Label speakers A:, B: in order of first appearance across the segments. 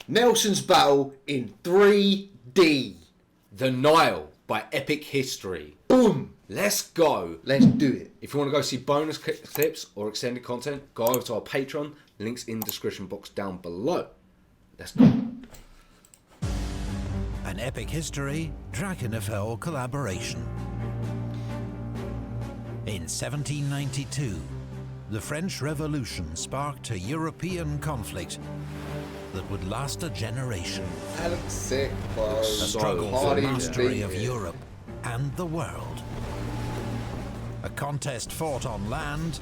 A: Nelson's battle in 3D.
B: The Nile by Epic History.
A: Boom!
B: Let's go.
A: Let's do it.
B: If you want to go see bonus clips or extended content, go over to our Patreon. Links in the description box down below. Let's go.
C: An Epic History Drakenfell collaboration. In 1792, the French Revolution sparked a European conflict that would last a generation.
A: That looks sick, bro.
C: A struggle for
A: Hardly
C: mastery
A: been
C: of
A: here.
C: Europe and the world. A contest fought on land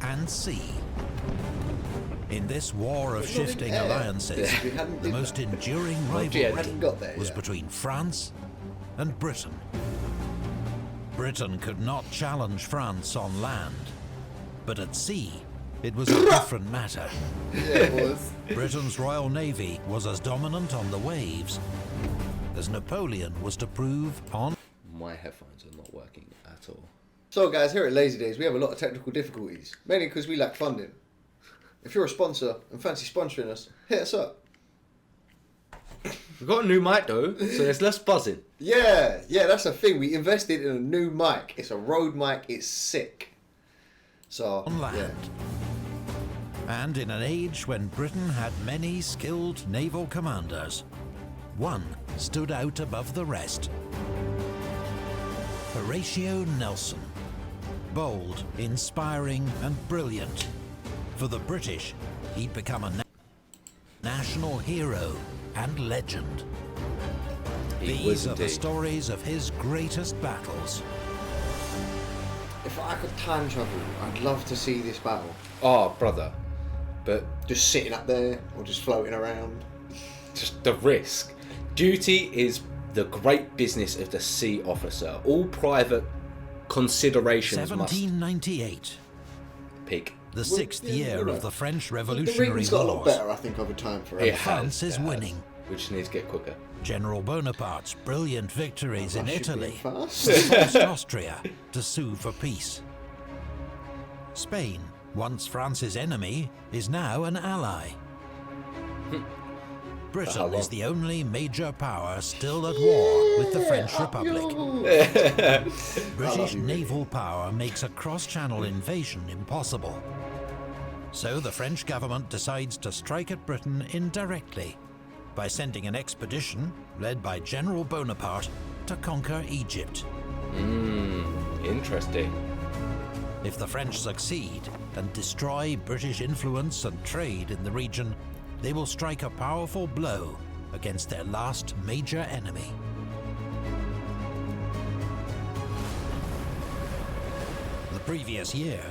C: and sea. In this war of shifting
A: air.
C: alliances,
A: Yeah, we hadn't
C: the
A: did
C: most
A: that.
C: enduring
A: hadn't
C: rivalry
A: got there
C: was
A: yet.
C: between France and Britain. Britain could not challenge France on land, but at sea, it was a different matter.
A: Yeah, it was.
C: Britain's Royal Navy was as dominant on the waves as Napoleon was to prove on...
B: My headphones are not working at all.
A: So guys, here at Lazy Daze, we have a lot of technical difficulties, mainly because we lack funding. If you're a sponsor and fancy sponsoring us, hit us up.
B: We've got a new mic though, so there's less buzzing.
A: Yeah, that's the thing. We invested in a new mic. It's a Rode mic. It's sick. So,
C: on land.
A: Yeah.
C: And in an age when Britain had many skilled naval commanders, one stood out above the rest. Horatio Nelson. Bold, inspiring and brilliant. For the British, he'd become a national hero and legend. These are the stories of his greatest battles.
A: If I could time travel, I'd love to see this battle.
B: Oh, brother. But
A: Just sitting up there or just floating around.
B: just the risk. Duty is the great business of the sea officer. All private considerations must
C: 1798.
B: peak.
C: The sixth year of the French
A: The
C: Revolutionary
A: ring's got a lot
C: Wars.
A: better, I think, over time for
B: It
A: us.
C: France
B: has,
C: is
B: it has.
C: winning.
B: We just need to get quicker.
C: General Bonaparte's brilliant victories in
A: Russia
C: Italy
A: being fast.
C: forced Austria to sue for peace. Spain, once France's enemy, is now an ally. Britain is the only major power still at war with the French Republic. British naval power makes a cross-channel invasion impossible. So the French government decides to strike at Britain indirectly by sending an expedition led by General Bonaparte to conquer Egypt.
B: Interesting.
C: If the French succeed and destroy British influence and trade in the region, they will strike a powerful blow against their last major enemy. The previous year,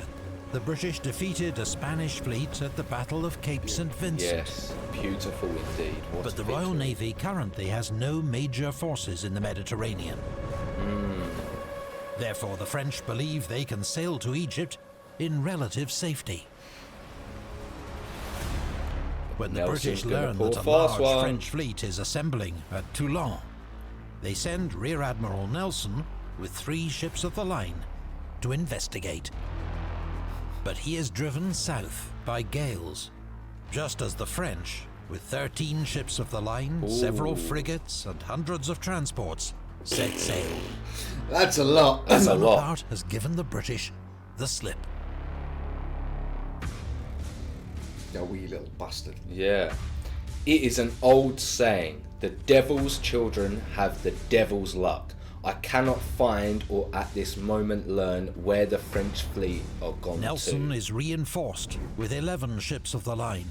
C: the British defeated a Spanish fleet at the Battle of Cape St. Vincent.
B: Yes, beautiful indeed. What
C: But
B: a
C: the Royal
B: victory.
C: Navy currently has no major forces in the Mediterranean. Therefore, the French believe they can sail to Egypt in relative safety. When the
B: Nelson's
C: British
B: gonna
C: learn
B: pull
C: that a
B: a
C: large
B: fast one.
C: French fleet is assembling at Toulon, they send Rear Admiral Nelson with 3 ships of the line to investigate. But he is driven south by gales, just as the French, with 13 ships of the line, several frigates and hundreds of transports, set sail.
A: That's a lot.
B: That's a lot.
C: Bonaparte has given the British the slip.
A: You wee little bastard.
B: Yeah. It is an old saying, the devil's children have the devil's luck. I cannot find or at this moment learn where the French fleet are gone
C: Nelson
B: to.
C: is reinforced with 11 ships of the line.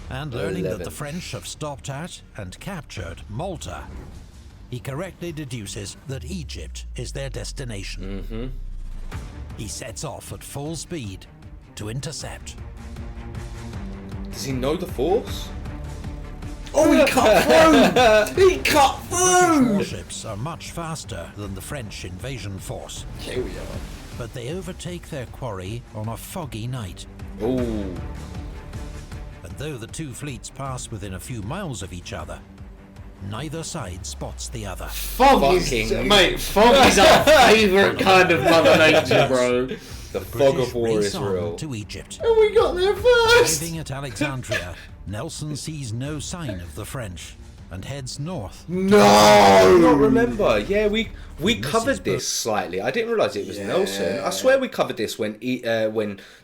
C: And learning that
B: 11.
C: the French have stopped at and captured Malta, he correctly deduces that Egypt is their destination. He sets off at full speed to intercept.
B: Does he know the force?
A: Oh, he cut through! He cut
C: British
A: through!
C: warships are much faster than the French invasion force,
A: Here we are.
C: but they overtake their quarry on a foggy night.
B: Ooh.
C: And though the two fleets pass within a few miles of each other, neither side spots the other.
A: Fog is our favourite kind of Mother Nature, bro.
B: The fog of war is
C: race on
B: real.
C: to Egypt.
A: And we got there first.
C: Arriving at Alexandria, Nelson sees no sign of the French and heads north.
A: No!
B: I don't remember. Yeah, we covered this slightly. I didn't realise it was Nelson. I swear we covered this when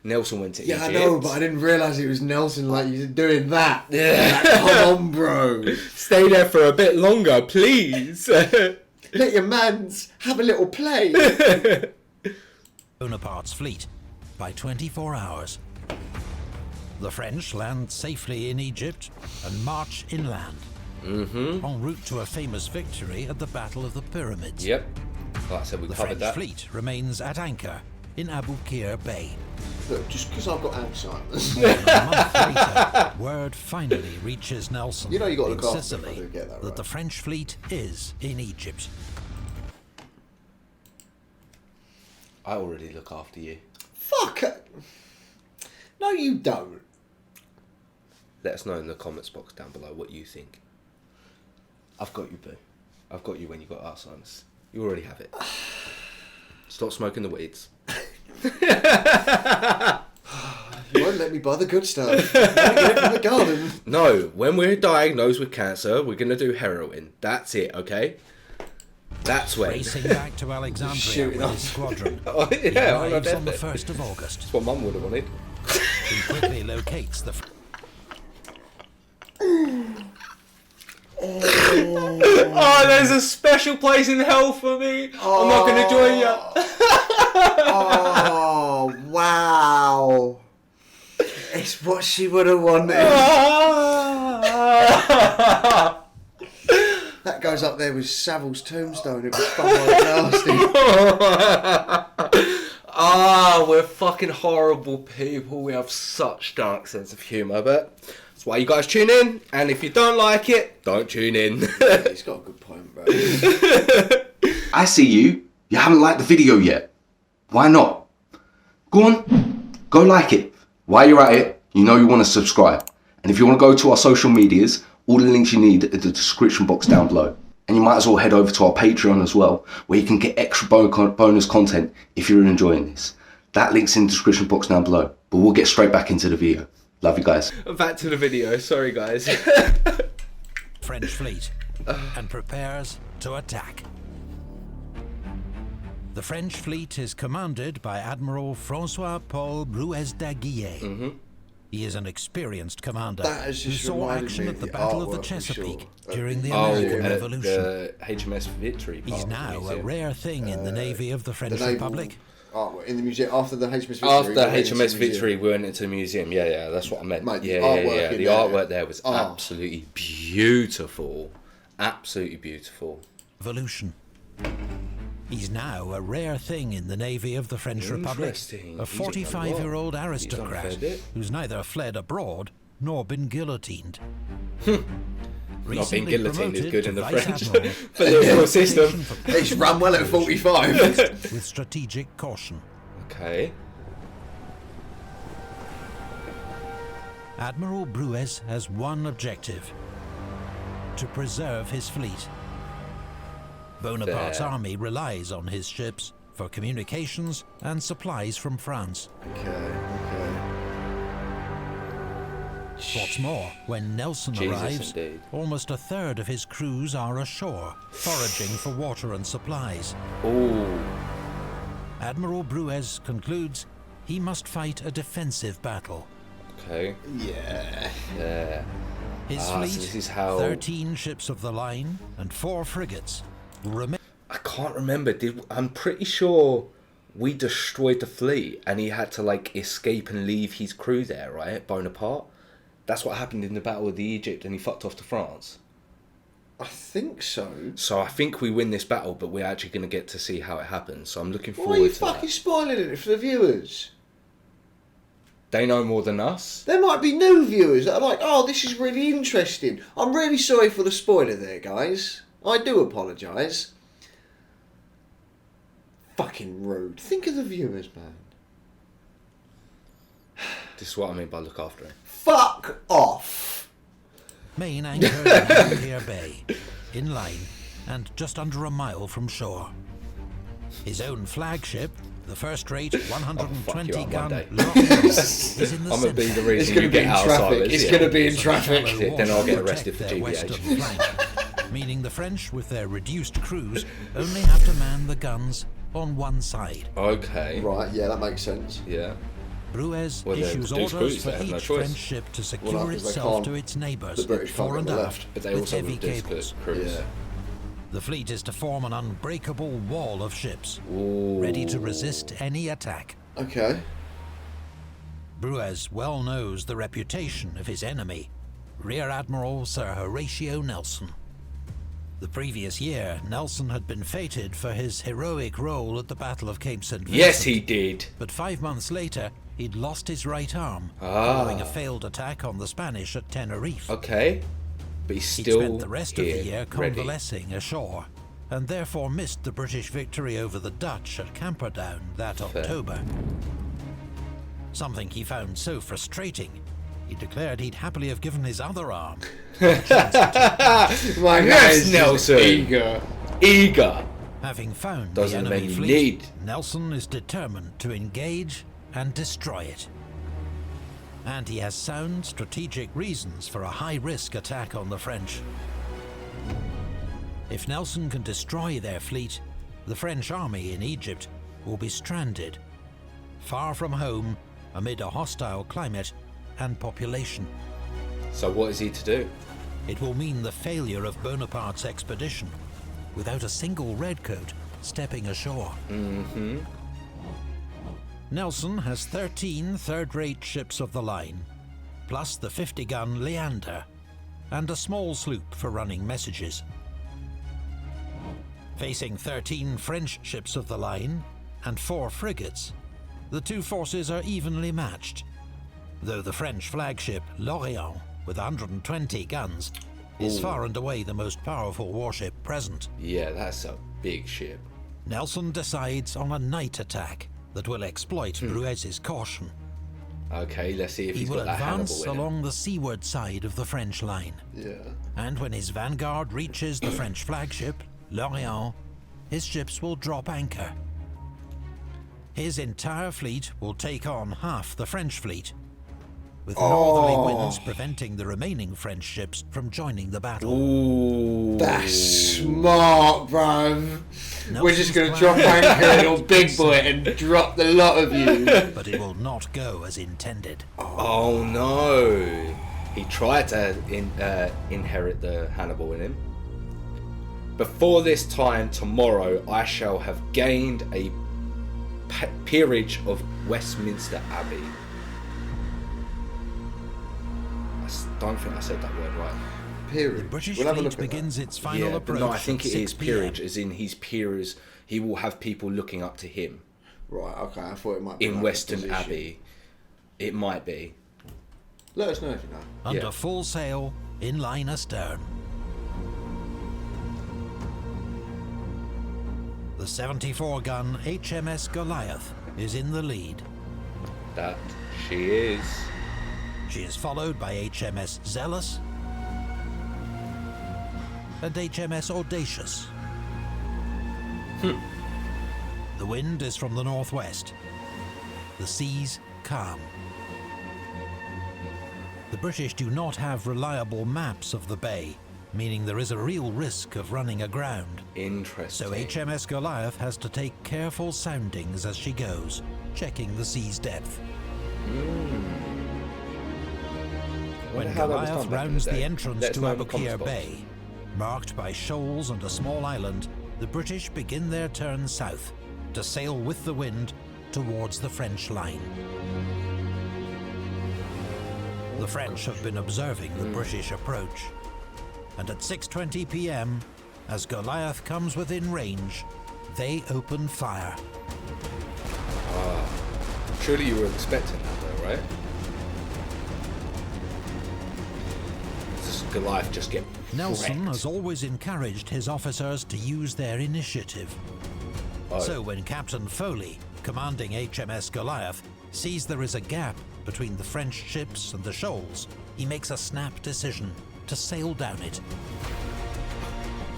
B: Nelson went to Egypt.
A: Yeah, I know, but I didn't realise it was Nelson like you doing that.
B: Yeah.
A: Like, come on, bro.
B: Stay there for a bit longer, please.
A: Let your mans have a little play.
C: Bonaparte's fleet by 24 hours. The French land safely in Egypt and march inland. En route to a famous victory at the Battle of the Pyramids.
B: Yep. Like I said, we
C: The
B: covered
C: French
B: that.
C: fleet remains at anchor in Abu Qir Bay.
A: Look, just because I've got Alzheimer's.
C: More than a month later, word finally reaches Nelson
A: You know you got to
C: in
A: look after me if I
C: Sicily
A: do get that right.
C: the French fleet is in Egypt.
B: I already look after you.
A: Fuck. No, you don't.
B: Let us know in the comments box down below what you think. I've got you, boo. I've got you when you got Alzheimer's. You already have it. Stop smoking the weeds.
A: You won't let me buy the good stuff. You won't get it from the garden.
B: No, when we're diagnosed with cancer, we're going to do heroin. That's it, okay? That's when.
C: Racing back to Alexandria
A: Shooting
C: with
A: off.
C: his squadron.
B: Oh,
C: He
B: yeah, on a
C: arrives on the
B: deathbed.
C: 1st of August.
B: That's what Mum would have wanted.
C: He quickly locates the
B: Oh, there's a special place in hell for me. I'm not going to join you.
A: Oh, wow. It's what she would have wanted. That goes up there with Savile's tombstone. It was fucking nasty.
B: We're fucking horrible people. We have such dark sense of humour, but that's why you guys tune in. And if you don't like it, don't tune in.
A: He's got a good point, bro.
D: I see you. You haven't liked the video yet. Why not? Go on, go like it. While you're at it, you know you want to subscribe. And if you want to go to our social medias, all the links you need are in the description box down below. And you might as well head over to our Patreon as well, where you can get extra bonus content if you're enjoying this. That link's in the description box down below. But we'll get straight back into the video. Love you guys.
B: Back to the video. Sorry, guys.
C: French fleet and prepares to attack. The French fleet is commanded by Admiral François-Paul Brouez-d'Aguillet. He is an experienced commander
A: That has
C: who
A: just
C: saw
A: reminded
C: action
A: me
C: at
A: of
C: the
A: the
C: Battle of the
A: artwork, for
C: Chesapeake
A: sure.
C: during the
B: Oh,
C: American
B: and
C: Revolution.
B: the HMS Victory. part
C: He's
B: of the
C: now a
B: museum.
C: rare thing in the navy of the French
A: naval
C: Republic.
A: artwork in the museum after the HMS Victory.
B: After
A: we went into
B: HMS
A: the
B: Victory,
A: museum.
B: we went into the museum. Yeah, that's what I meant.
A: Mate, the
B: yeah.
A: artwork in
B: The
A: there.
B: artwork there was absolutely beautiful. Absolutely beautiful.
C: Revolution. He's now a rare thing in the navy of the French Republic.
B: Interesting.
C: A
B: He's done a
C: 45-year-old
B: lot. He's done a
C: aristocrat
B: fair bit.
C: who's neither fled abroad nor been guillotined.
B: Not being
C: Recently
B: guillotined is
C: promoted
B: good
C: to
B: in the
C: Vice
B: French
C: Admiral.
B: political system.
C: For
A: It's run well at 45.
C: with strategic caution.
B: Okay.
C: Admiral Brouez has one objective: to preserve his fleet. Bonaparte's
B: There.
C: army relies on his ships for communications and supplies from France.
A: Okay.
C: What's more, when Nelson
B: Jesus,
C: arrives,
B: indeed.
C: almost a third of his crews are ashore, foraging for water and supplies.
B: Ooh.
C: Admiral Brouez concludes he must fight a defensive battle.
B: Okay.
A: Yeah.
B: Yeah.
C: His
B: So
C: fleet,
B: this is how
C: 13 ships of the line and 4 frigates, will remain.
B: I can't remember. I'm pretty sure we destroyed the fleet and he had to like escape and leave his crew there, right? Bonaparte. That's what happened in the Battle of the Egypt, and he fucked off to France.
A: I think so.
B: So I think we win this battle, but we're actually going to get to see how it happens. So I'm looking
A: Why
B: forward
A: are you
B: to
A: fucking
B: that.
A: spoiling it for the viewers?
B: They know more than us.
A: There might be new viewers that are like, oh, this is really interesting. I'm really sorry for the spoiler there, guys. I do apologise. Fucking rude. Think of the viewers, man.
B: This is what I mean by look after him.
A: Fuck off.
C: main anchored in Abukir Bay, inline and just under a mile from shore. His own flagship, the first-rate 120-gun is in the
B: I'm gonna be the
C: centre.
B: reason you get Alzheimer's.
A: It's going to be in traffic.
B: Then I'll get arrested for
C: Their western
B: GBH.
C: flank, meaning the French, with their reduced crews, only have to man the guns on one side.
B: Okay.
A: Right, yeah, that makes sense.
B: Yeah.
C: Bruez
B: Well, they're
C: issues
B: reduced
C: orders
B: crews,
C: for
B: they have no
C: each
B: choice.
C: French ship to secure
A: Well, no, 'cause they
C: itself
A: can't-
C: to its neighbours,
A: the British can't
C: fore
A: get
C: and
A: the
C: aft,
A: left.
B: But they
C: with
B: also
C: heavy
B: reduce
C: cables.
B: crews.
A: Yeah.
C: The fleet is to form an unbreakable wall of ships,
B: Ooh.
C: ready to resist any attack.
A: Okay.
C: Bruez well knows the reputation of his enemy, Rear Admiral Sir Horatio Nelson. The previous year, Nelson had been feted for his heroic role at the Battle of Cape St. Vincent.
B: Yes, he did.
C: But 5 months later, he'd lost his right arm following a failed attack on the Spanish at Tenerife.
B: Okay. But he's
C: He'd
B: still
C: spent the rest of the year
B: ready.
C: convalescing ashore, and therefore missed the British victory over the Dutch at Camperdown that October. Something he found so frustrating, he declared he'd happily have given his other arm.
A: My
B: Yes, Nelson.
A: Eager.
B: Eager.
C: Having found
B: Doesn't
C: the
B: mean
C: enemy
B: you
C: fleet,
B: need.
C: Nelson is determined to engage and destroy it. And he has sound strategic reasons for a high-risk attack on the French. If Nelson can destroy their fleet, the French army in Egypt will be stranded, far from home, amid a hostile climate and population.
B: So what is he to do?
C: It will mean the failure of Bonaparte's expedition, without a single redcoat stepping ashore. Nelson has 13 third-rate ships of the line, plus the 50-gun Leander, and a small sloop for running messages. Facing 13 French ships of the line and 4 frigates, the two forces are evenly matched, though the French flagship L'Orient, with 120 guns, is far and away the most powerful warship present.
B: Yeah, that's a big ship.
C: Nelson decides on a night attack that will exploit Bruez's caution.
B: Okay, let's see if
C: He
B: he's
C: will
B: got that Hannibal
C: advance
B: in him.
C: along the seaward side of the French line,
A: Yeah.
C: and when his vanguard reaches the French flagship, L'Orient, his ships will drop anchor. His entire fleet will take on half the French fleet, with northerly winds preventing the remaining French ships from joining the battle.
B: Ooh.
A: That's smart, bruv. We're
C: Nelson's
A: just going to
C: plan
A: drop anchor on Big Boy and drop the lot of you.
C: But it will not go as intended.
B: Oh no. He tried to inherit the Hannibal in him. Before this time tomorrow, I shall have gained a peerage of Westminster Abbey. I don't think I said that word right.
A: Period.
C: British
A: We'll have a
C: fleet
A: look at
C: begins
A: that.
C: its final
B: Yeah, but
C: approach
B: no, I think
C: at
B: it is
C: 6 p.m.
B: peerage, as in his peers. He will have people looking up to him
A: Right, okay, I thought it might be
B: in
A: like a
B: Western
A: position.
B: Abbey. It might be.
A: Let us know if you know.
C: Under
B: Yeah.
C: full sail, in line astern. The 74-gun HMS Goliath is in the lead.
B: That she is.
C: She is followed by HMS Zealous and HMS Audacious. The wind is from the northwest. The seas calm. The British do not have reliable maps of the bay, meaning there is a real risk of running aground.
B: Interesting.
C: So HMS Goliath has to take careful soundings as she goes, checking the sea's depth. When
B: how that was
C: Goliath
B: done back in
C: rounds
B: the
C: the
B: day.
C: entrance
B: Let us
C: to
B: know in the comments
C: Abukir
B: box.
C: Bay, marked by shoals and a small island, the British begin their turn south to sail with the wind towards the French line. The French have been observing the British approach, and at 6:20 p.m, as Goliath comes within range, they open fire.
B: Surely you were expecting that though, right? Does Goliath just get
C: Nelson
B: wrecked?
C: has always encouraged his officers to use their initiative.
B: Oh.
C: So when Captain Foley, commanding HMS Goliath, sees there is a gap between the French ships and the shoals, he makes a snap decision. to sail down it.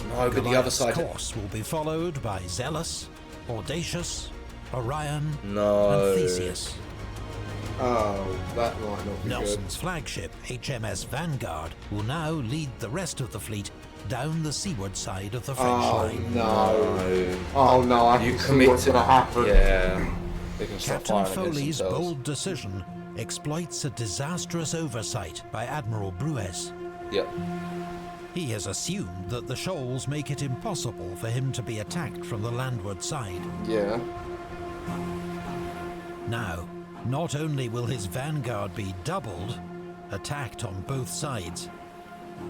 B: No, but the other side.
C: course will be followed by Zealous, Audacious, Orion,
B: No.
C: and Theseus.
A: Oh, that might not be
C: Nelson's flagship, HMS Vanguard, will now lead the rest of the fleet down the seaward side of the French line.
A: good. No. Oh no, I
B: You
A: can see
B: commit
A: what's
B: to
A: gonna happen.
B: Yeah. They can start
C: Captain
B: firing against
C: Foley's
B: themselves.
C: bold decision exploits a disastrous oversight by Admiral Bruez.
B: Yep.
C: He has assumed that the shoals make it impossible for him to be attacked from the landward side.
A: Yeah.
C: Now, not only will his vanguard be doubled, attacked on both sides,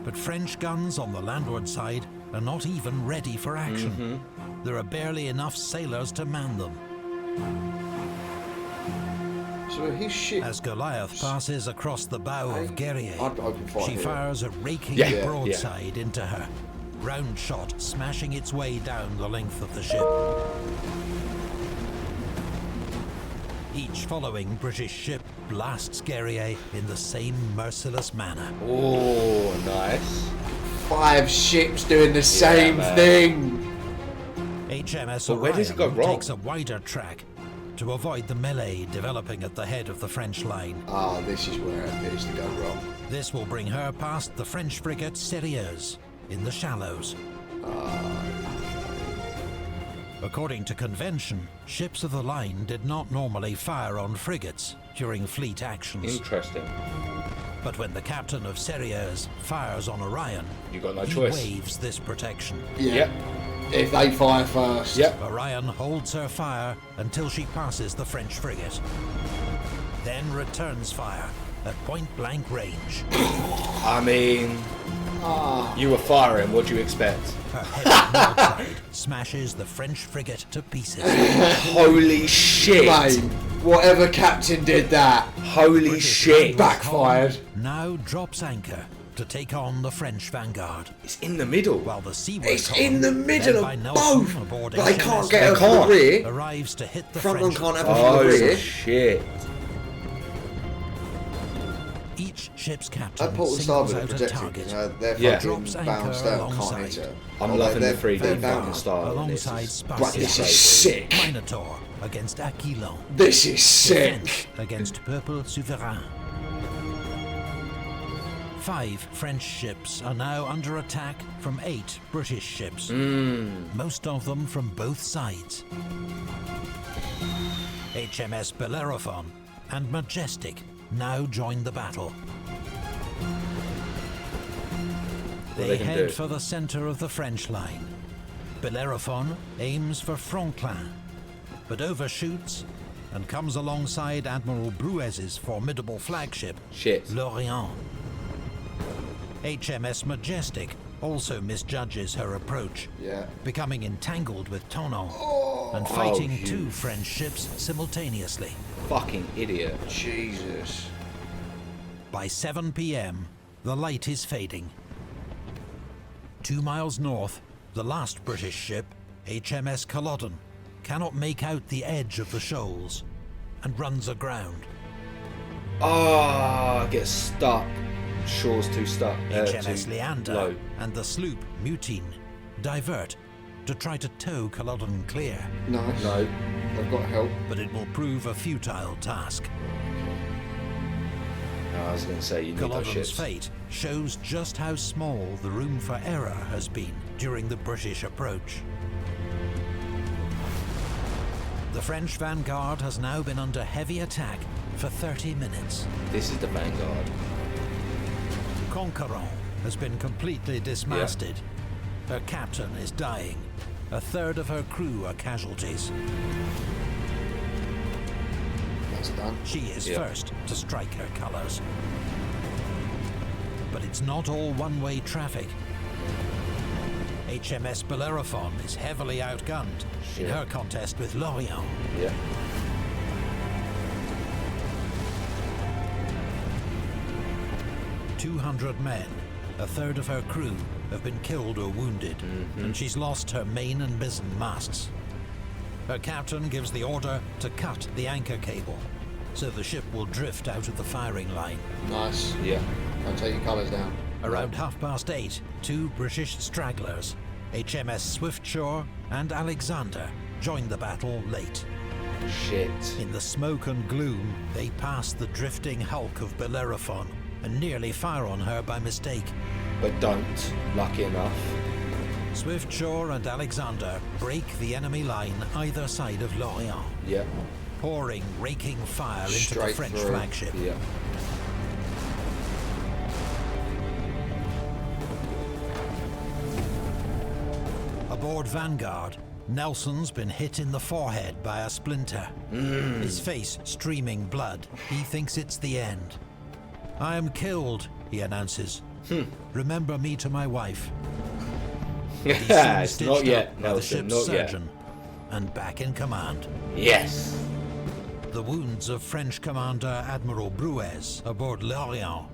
C: but French guns on the landward side are not even ready for action. There are barely enough sailors to man them.
A: So his ship.
C: As Goliath passes across the bow of Guerrier,
A: I'd open fire
C: she
A: here.
C: fires a raking
B: Yeah,
C: broadside into her, round shot smashing its way down the length of the ship. Each following British ship blasts Guerrier in the same merciless manner.
B: Oh, nice.
A: 5 ships doing the same
B: man.
A: thing.
C: HMS
B: But where does it go
C: Orion
B: wrong?
C: takes a wider track to avoid the melee developing at the head of the French line.
A: Ah, this is where it appears to go wrong.
C: This will bring her past the French frigate Sérieuse in the shallows. According to convention, ships of the line did not normally fire on frigates during fleet actions.
B: Interesting.
C: But when the captain of Sérieuse fires on Orion,
B: You got no
C: he
B: choice.
C: waives this protection.
A: Yeah.
B: Yep.
A: If they fire first.
B: Yep.
C: Orion holds her fire until she passes the French frigate, then returns fire at point-blank range.
B: I mean, you were firing. What do you expect?
C: Her heavy broadside smashes the French frigate to pieces.
B: Holy shit!
A: Mate, whatever captain did that
B: Holy
C: British
B: shit!
A: backfired.
C: Now drops anchor to take on the French vanguard,
B: It's in the middle.
C: while the seaward
A: It's
C: column,
A: in the middle
C: led by
A: of
C: Nelson
A: both.
C: aboard
A: But they
C: HMS
A: can't get her
B: They
A: from the
B: can't.
A: rear.
C: arrives to hit the
A: Front one
C: French.
A: can't have her from the
B: Oh
A: rear.
B: shit!
C: Each ship's captain
A: That port and
C: singles
A: starboard are
C: out a
A: protected
C: target.
A: because they're
B: Yeah.
A: fucking
C: Drops anchor
A: bounced out, can't
C: alongside.
A: hit her.
B: I'm
A: Oh,
B: loving
A: they're-
B: the 3D
A: they're
B: back and
A: bound.
B: style.
C: Alongside
B: This is
A: But
C: Spartiate.
A: this is sick.
C: Minotaur against Aquilon.
A: This is sick.
C: Defense against Purple Souverain. 5 French ships are now under attack from 8 British ships, most of them from both sides. HMS Bellerophon and Majestic now join the battle.
B: What
C: They
B: they can
C: head
B: do.
C: for the center of the French line. Bellerophon aims for Franklin, but overshoots and comes alongside Admiral Bruez's formidable flagship,
B: Shit.
C: L'Orient. HMS Majestic also misjudges her approach,
A: Yeah.
C: becoming entangled with Tonon and fighting
B: you
C: 2 French ships simultaneously.
B: Fucking idiot.
A: Jesus.
C: By 7 p.m., the light is fading. 2 miles north, the last British ship, HMS Culloden, cannot make out the edge of the shoals and runs aground.
B: Ah, gets stuck. Shore's too stuck.
C: HMS
B: too
C: Leander
B: low.
C: and the sloop Mutine divert to try to tow Culloden clear,
A: Nice.
B: No.
A: They've got help.
C: but it will prove a futile task.
B: No, I was going to say you need those
C: Culloden's
B: ships.
C: fate shows just how small the room for error has been during the British approach. The French vanguard has now been under heavy attack for 30 minutes.
B: This is the Vanguard.
C: Conquerant has been completely dismasted. Her captain is dying. A third of her crew are casualties.
A: That's done.
C: She is
B: Yeah.
C: first to strike her colours. But it's not all one-way traffic. HMS Bellerophon is heavily outgunned in
B: Shit.
C: her contest with L'Orient.
B: Yeah.
C: .200 men, a third of her crew, have been killed or wounded, and she's lost her main and mizzen masts. Her captain gives the order to cut the anchor cable, so the ship will drift out of the firing line.
A: Nice.
B: Yeah.
A: Don't take your colours down.
C: Around 8:30, 2 British stragglers, HMS Swiftshore and Alexander, join the battle late.
B: Shit.
C: In the smoke and gloom, they pass the drifting hulk of Bellerophon and nearly fire on her by mistake.
B: But don't. Lucky enough.
C: Swiftshore and Alexander break the enemy line either side of Lorient,
B: Yep.
C: pouring raking fire into the
B: Straight
C: French
B: through.
C: flagship.
B: Yep.
C: Aboard Vanguard, Nelson's been hit in the forehead by a splinter. His face streaming blood. He thinks it's the end. "I am killed," he announces. "Remember me to my wife." He's soon
B: It's
C: stitched
B: not
C: up
B: yet,
C: by the
B: Nelson,
C: ship's
B: not yet.
C: surgeon and back in command.
B: Yes.
C: The wounds of French Commander Admiral Bruez aboard Lorient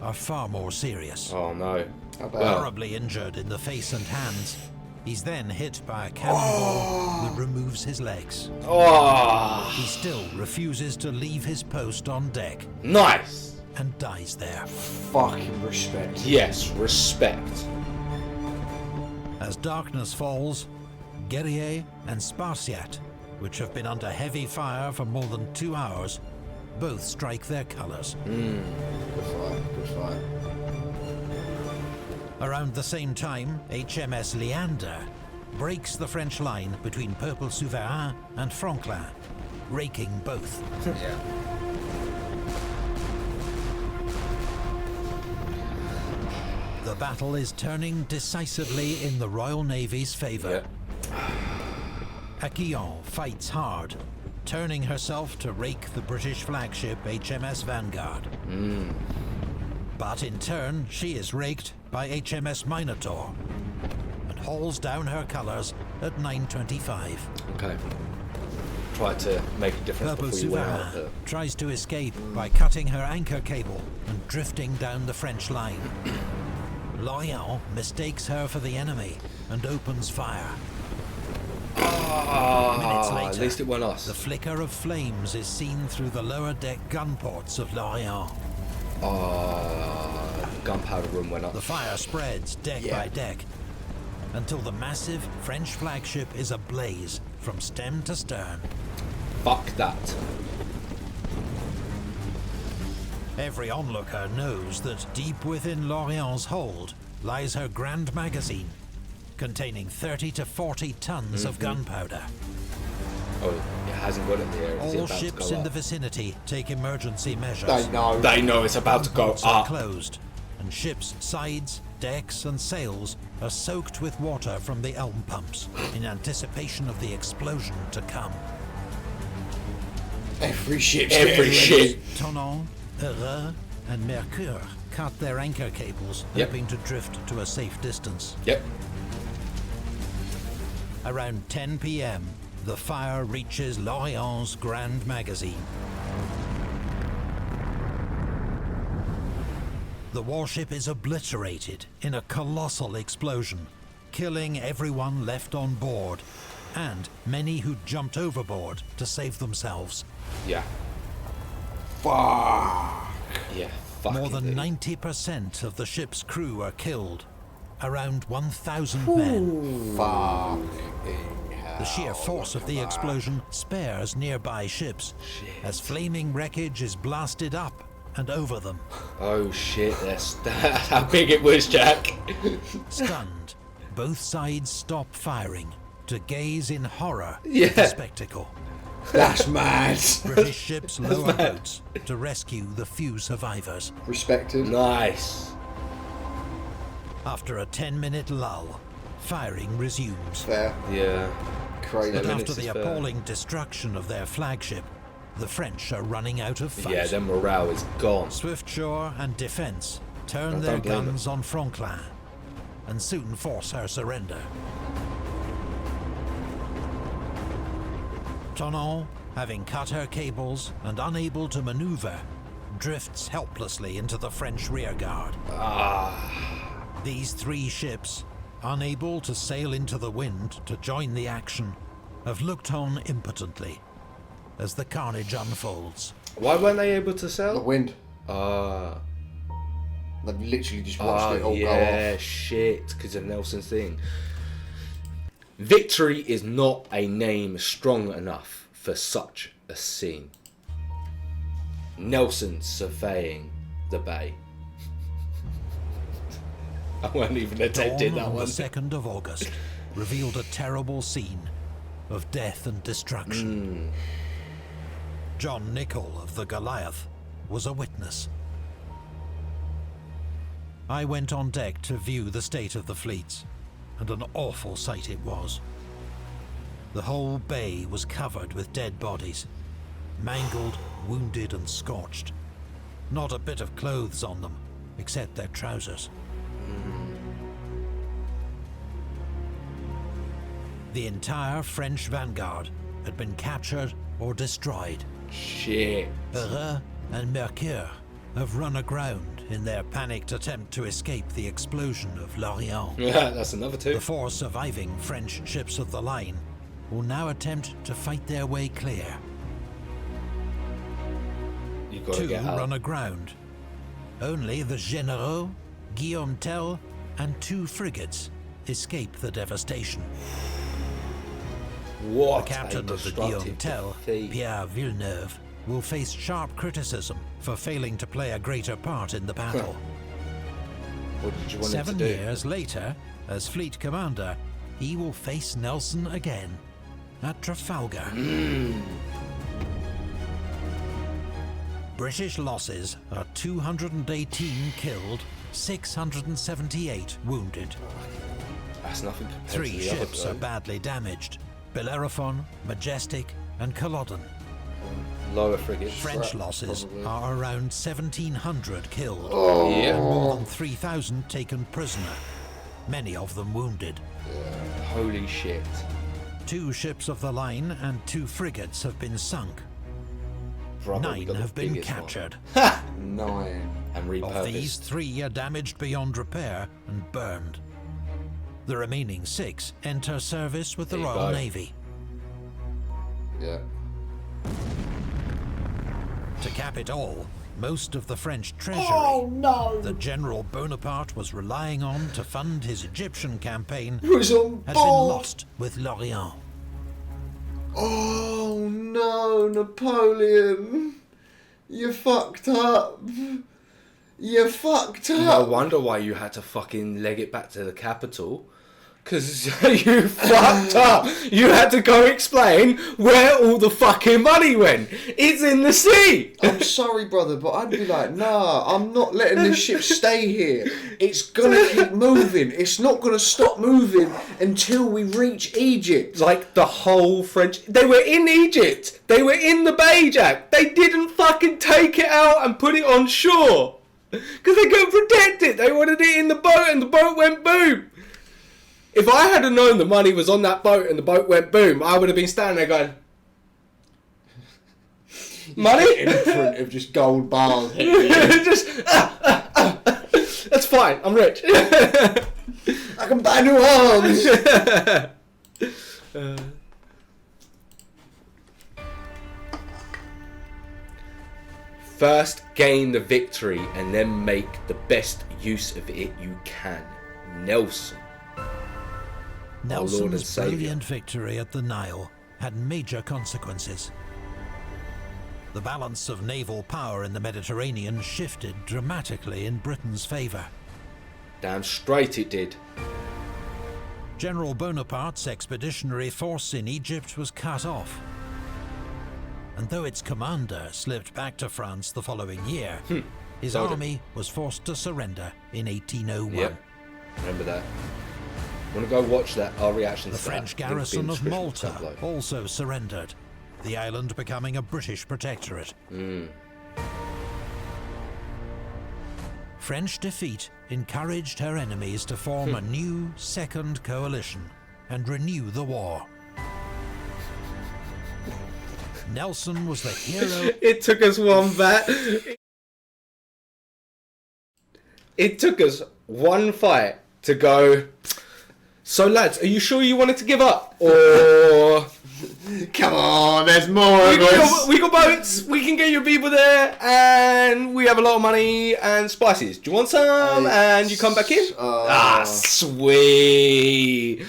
C: are far more serious.
B: Oh no.
A: How bad?
C: Horribly injured in the face and hands, he's then hit by a cannonball that removes his legs.
B: Oh,
C: He still refuses to leave his post on deck
B: nice.
C: and dies there.
A: Fucking respect.
B: Yes, respect.
C: As darkness falls, Guerrier and Spartiate, which have been under heavy fire for more than 2 hours, both strike their colours.
A: Good fight. Good fight.
C: Around the same time, HMS Leander breaks the French line between Peuple Souverain and Franklin, raking both.
A: Yeah.
C: The battle is turning decisively in the Royal Navy's favour. Aquillon fights hard, turning herself to rake the British flagship HMS Vanguard. But in turn, she is raked by HMS Minotaur and hauls down her colours at 9:25.
B: Okay. Try to make a difference
C: Peuple
B: before you went out
C: Souverain
B: there.
C: tries to escape by cutting her anchor cable and drifting down the French line. Lorient mistakes her for the enemy and opens fire. Minutes later,
B: At least it went us.
C: the flicker of flames is seen through the lower deck gun ports of Lorient.
B: Gunpowder room went up.
C: The fire spreads deck by deck until the massive French flagship is ablaze from stem to stern.
B: Fuck that.
C: Every onlooker knows that deep within Lorient's hold lies her grand magazine, containing 30 to 40 tons of gunpowder.
B: Oh, it hasn't got it there. Is it
C: All
B: about to
C: ships
B: go
C: in
B: up?
C: the vicinity take emergency measures.
A: They know.
B: They know it's about to go
C: Ports are
B: up.
C: closed, and ships' sides, decks, and sails are soaked with water from the elm pumps in anticipation of the explosion to come.
A: Every ship's
B: Every
A: getting
B: ship.
C: Tonon, Heureux, and Mercure cut their anchor cables,
B: Yep.
C: hoping to drift to a safe distance.
B: Yep.
C: Around 10 p.m., the fire reaches Lorient's grand magazine. The warship is obliterated in a colossal explosion, killing everyone left on board, and many who jumped overboard to save themselves.
B: Yeah.
A: Fuck.
B: Yeah. Fuck
C: More
B: it,
C: than
B: dude.
C: 90% of the ship's crew are killed. Around 1,000 men.
A: Fucking hell.
C: The sheer force of the explosion spares nearby ships, as flaming wreckage is blasted up and over them.
B: Oh shit, that's how big it was, Jack.
C: Stunned, both sides stop firing to gaze in horror
B: Yeah.
C: at the spectacle.
A: That's mad.
C: British ships lower boats to rescue the few survivors.
A: Respected.
B: Nice.
C: After a 10-minute lull, firing resumes.
A: Fair.
B: Yeah.
A: Crazy.
C: But
B: minutes
C: after the
B: is fair.
C: appalling destruction of their flagship, the French are running out of fight.
B: Yeah, their morale is gone.
C: Swiftshore and Defence turn
B: I
C: their
B: don't blame
C: guns on Franklin and soon force her surrender. Tonon, having cut her cables and unable to maneuver, drifts helplessly into the French rearguard. These 3 ships, unable to sail into the wind to join the action, have looked on impotently as the carnage unfolds.
B: Why weren't they able to
A: The
B: sell?
A: wind. They've literally just watched it all go
B: yeah,
A: off.
B: shit, because of Nelson's thing. Victory is not a name strong enough for such a scene. Nelson surveying the bay. I wasn't even attempting that
C: Dawn on
B: one.
C: the 2nd of August revealed a terrible scene of death and destruction. John Nichol of the Goliath was a witness. I went on deck to view the state of the fleets, and an awful sight it was. The whole bay was covered with dead bodies, mangled, wounded and scorched. Not a bit of clothes on them, except their trousers. The entire French vanguard had been captured or destroyed.
B: Shit.
C: Heureux and Mercure have run aground in their panicked attempt to escape the explosion of L'Orient.
B: Yeah, that's another two.
C: The 4 surviving French ships of the line will now attempt to fight their way clear.
B: You gotta
C: 2
B: get out.
C: run aground. Only the Généraux, Guillaume Tell, and 2 frigates escape the devastation.
B: What
C: The captain
B: a
C: of the
B: destructive
C: Guillaume Tell,
B: defeat.
C: Pierre Villeneuve, will face sharp criticism for failing to play a greater part in the battle.
B: What did you want him
C: 7
B: to do?
C: years later, as fleet commander, he will face Nelson again at Trafalgar. British losses are 218 killed, 678 wounded.
B: That's nothing compared
C: 3
B: to the other
C: ships are
B: bloke.
C: badly damaged: Bellerophon, Majestic, and Culloden.
B: Lower frigates.
C: French
B: Right,
C: losses
B: probably.
C: are around 1,700 killed,
B: Yeah.
C: and more than 3,000 taken prisoner, many of them wounded.
B: Holy shit.
C: 2 ships of the line and 2 frigates have been sunk.
B: Brother, we
C: 9
B: got the
C: have been
B: biggest one.
C: captured.
A: 9.
B: And
C: Of these,
B: repurposed.
C: 3 are damaged beyond repair and burned. The remaining 6 enter service with the
B: There you
C: Royal
B: go.
C: Navy.
A: Yeah.
C: To cap it all, most of the French treasury that General Bonaparte was relying on to fund his Egyptian campaign
A: He was on
C: had been
A: board.
C: lost with L'Orient.
A: Oh no, Napoleon. You fucked up. You fucked
B: No
A: up.
B: wonder why you had to fucking leg it back to the capital. Because you fucked up. You had to go explain where all the fucking money went. It's in the sea.
A: I'm sorry, brother, but I'd be like, nah, I'm not letting this ship stay here. It's gonna keep moving. It's not gonna stop moving until we reach Egypt.
B: Like the whole French... They were in Egypt. They were in the Bay, Jack. They didn't fucking take it out and put it on shore. Because they couldn't protect it. They wanted it in the boat and the boat went boom. If I had known the money was on that boat and the boat went boom, I would have been standing there going, money?
A: In front of just gold bars.
B: Just, that's fine, I'm rich.
A: I can buy new arms.
B: First gain the victory and then make the best use of it you can. Nelson. Lord and
C: Nelson's
B: Saviour.
C: brilliant victory at the Nile had major consequences. The balance of naval power in the Mediterranean shifted dramatically in Britain's favour.
B: Damn straight it did.
C: General Bonaparte's expeditionary force in Egypt was cut off. And though its commander slipped back to France the following year, his
B: Told him.
C: army was forced to surrender in 1801.
B: Yep. Remember that. Want to go watch that? Our reactions
C: The
B: to that.
C: French
B: Link in
C: garrison of
B: description
C: Malta
B: top below.
C: also surrendered, the island becoming a British protectorate. French defeat encouraged her enemies to form a new second coalition and renew the war. Nelson was the hero.
B: It took us one bat. It took us one fight to go. So lads, are you sure you wanted to give up? Or...
A: Come on, there's more of us.
B: We got boats, we can get your people there, and we have a lot of money and spices. Do you want some? And you come back in? Sweet.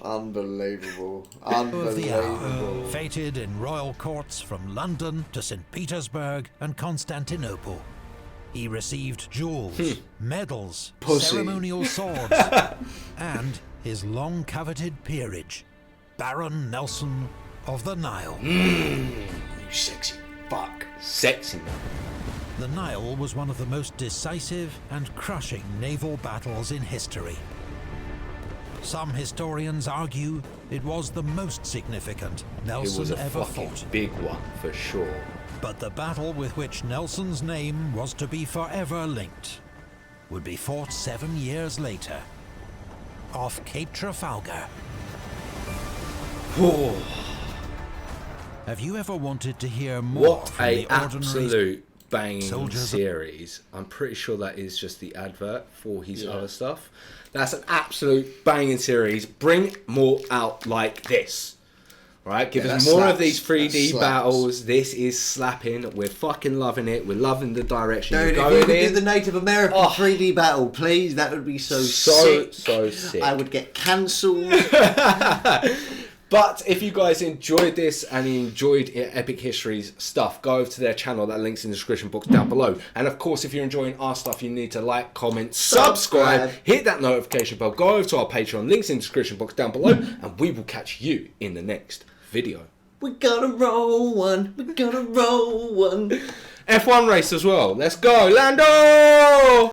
A: Unbelievable.
C: Of the hour,
A: Unbelievable.
C: fated in royal courts from London to St. Petersburg and Constantinople. He received jewels, medals,
A: Pussy.
C: ceremonial swords, and his long-coveted peerage, Baron Nelson of the Nile.
A: You sexy fuck.
B: Sexy.
C: The Nile was one of the most decisive and crushing naval battles in history. Some historians argue it was the most significant
B: It
C: Nelson
B: was a
C: ever
B: fucking
C: fought.
B: big one, for sure.
C: But the battle with which Nelson's name was to be forever linked would be fought 7 years later, off Cape Trafalgar. Have you ever wanted to hear more
B: What
C: from
B: a
C: the ordinary
B: absolute banging
C: soldiers?
B: series. I'm pretty sure that is just the advert for his other stuff. That's an absolute banging series. Bring more out like this. Right, give us more of these 3D battles. This is slapping. We're fucking loving it. We're loving the direction
E: Dude,
B: you're
E: if
B: going
E: you could
B: in.
E: do the Native American 3D battle, please, that would be so sick.
B: So sick.
E: I would get cancelled.
B: But if you guys enjoyed this and you enjoyed Epic Histories stuff, go over to their channel. That link's in the description box down below. And of course, if you're enjoying our stuff, you need to like, comment, subscribe, hit that notification bell, go over to our Patreon. Links in the description box down below. And we will catch you in the next video.
E: We're gonna roll one. We're gonna roll one.
B: F1 race as well. Let's go, Lando!